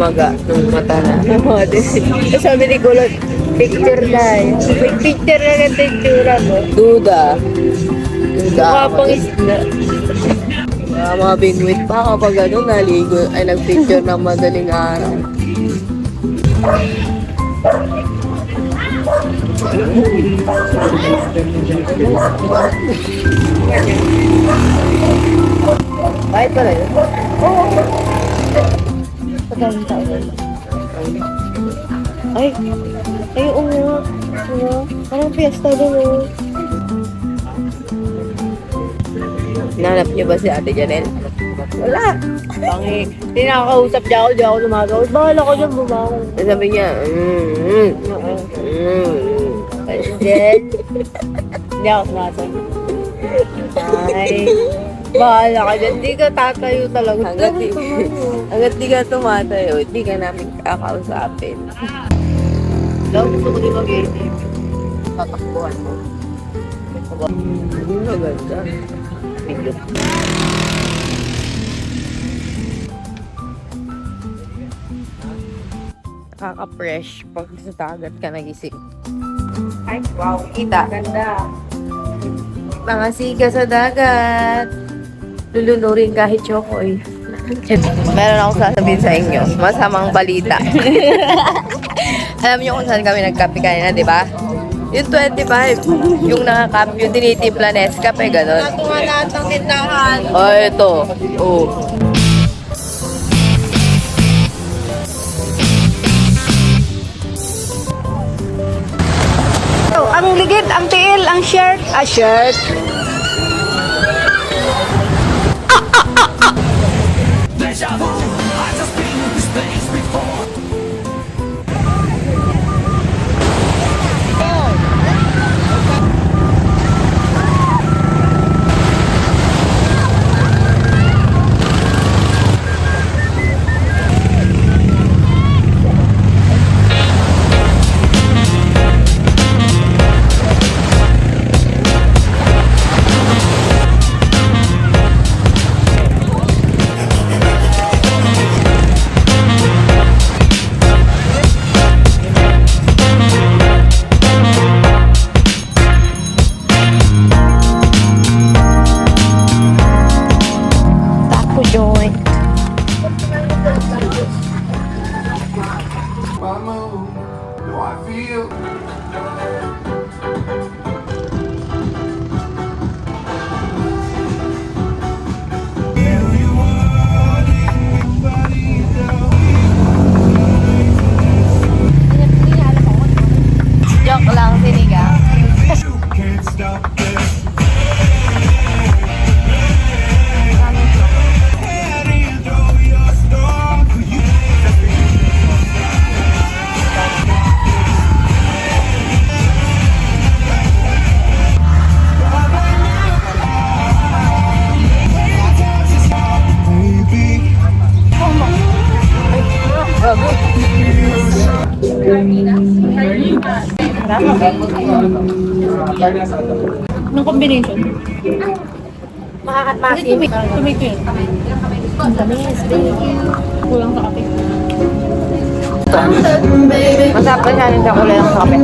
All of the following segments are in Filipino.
bumaga nung mata na. Oo, tapos sabi ni Kulot, picture na eh. May picture na ng textura mo. Duda. Mukha pang isda. Mga bingwit pa kapag ano, naligo, ay nagpicture ng madaling araw. Kahit pala yun? Ay, ay, oo nga. Oo. Parang fiesta doon oh. Nanap niyo ba si Ate Janelle? Wala. Pangit. Tinakausap niya ako, di ako lumagaw. Bahala ko dyan bumangon. Sabi niya, Then, hindi ako sumasagot. Ay, bahala ka dyan. Di ka tatayo talaga. Hanggat di ka tumatayo, di ka namin kakausapin. Daw gusto ko din mag-game. Tatakbuhan mo. Maganda. Video. Nakaka-fresh pag sa dagat ka nagising. Ay, wow. Kita. Ganda. Mga siga sa dagat. Lulunurin kahit chokoy. Meron akong sasabihin sa inyo. Masamang balita. Alam niyo kung saan kami nagkape kanina, di ba? Yung 25. Yung nakakape, yung tinitimpla na Nescafe, gano'n. Natuwa lahat ng tindahan. Oh, ito. Oh. Ang ligid, ang tiil, ang shirt. Shirt. Joke lang, sinigang. Anong combination? Makakatmasin. Tumikil. Ang tamis. Thank you. Kulang sa kape. Masarap na siya ng kulay ng kape.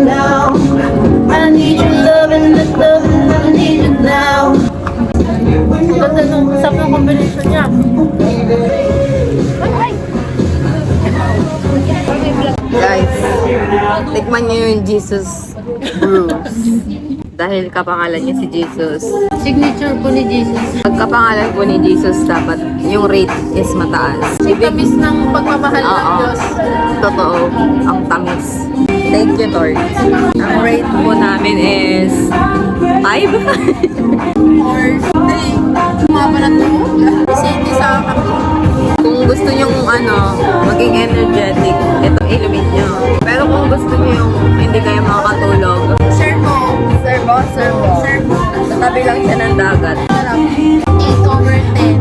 I need your love and this love and I need it now. Ganda nung sarap ng combination niya. Guys, tikman niyo yung Jesus Brews. Dahil kapangalan niya si Jesus. Signature po ni Jesus. Pag kapangalan po ni Jesus, dapat yung rate is mataas. Yung tamis ng pagmamahal ng Oo. Diyos. Totoo. Ang tamis. Thank you, Lord. Ang rate po namin is 5. Or, hindi. Sumaba na to. Kasi hindi sa kape. Kung gusto nyo maging energetic, ito inumin nyo. Pero kung gusto nyo yung hindi kayo makakatulog, Servo. Servo. tatabi lang siya ng dagat. 8/10.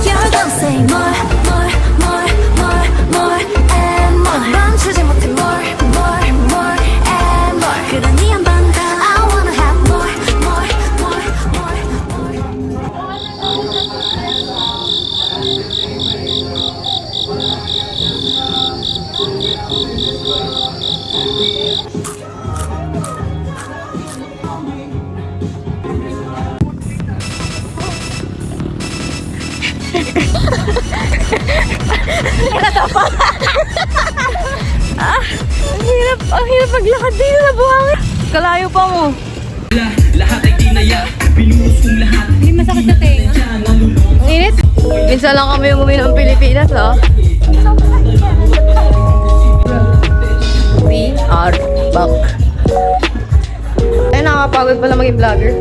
You're gonna say more, more, more, more, more and more. 멈추지 못해 more, more, more and more. 그러니 Ang hirap maglakad dito sa buhangin. Kalayo pa mo. Lahat ay tinaya, binuhos kong lahat. Hindi masakit sa tenga. Ang init. Minsan lang kami umuwi ng Pilipinas, oh. We are back. Ay, nakakapagod pala maging vlogger.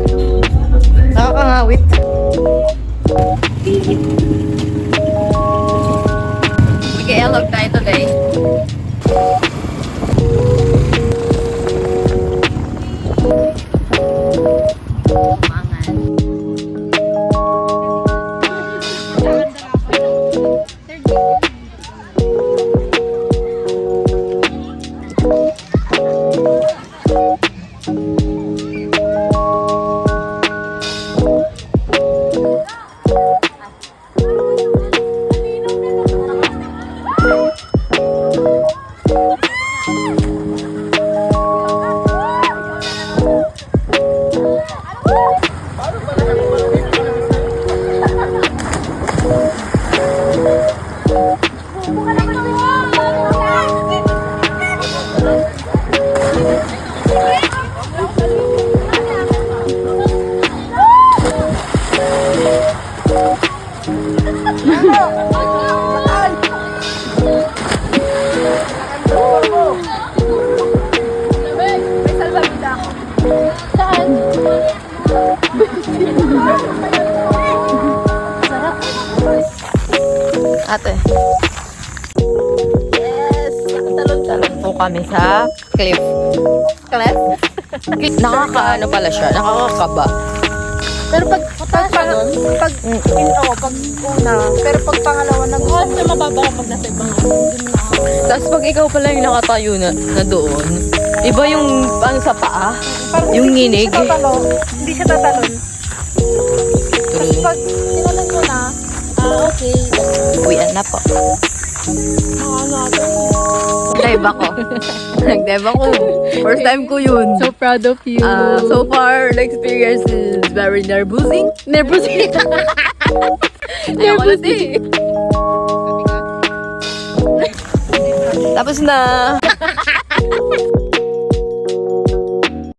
Nakakangawit. Mag-i-elog tayo today. Ate. Yes! Talon-talon po kami sa cliff. Cliff? Nakakaano pala siya, nakakakaba. Pero pag una, pero pag pangalawa na gusto mo, mababa kapag nasa ibang Tapos pag ikaw pala yung nakatayo na doon, iba yung ano sa paa, yung nginig. Hindi siya tatalon. True. Pag tinalon mo na, okay. Uwian na po. Nag-dive ako. Nag-dive ako. First time ko yun. So proud of you. So far, the experience is very nervousing. Nervousing. Nervousing. Tapos na.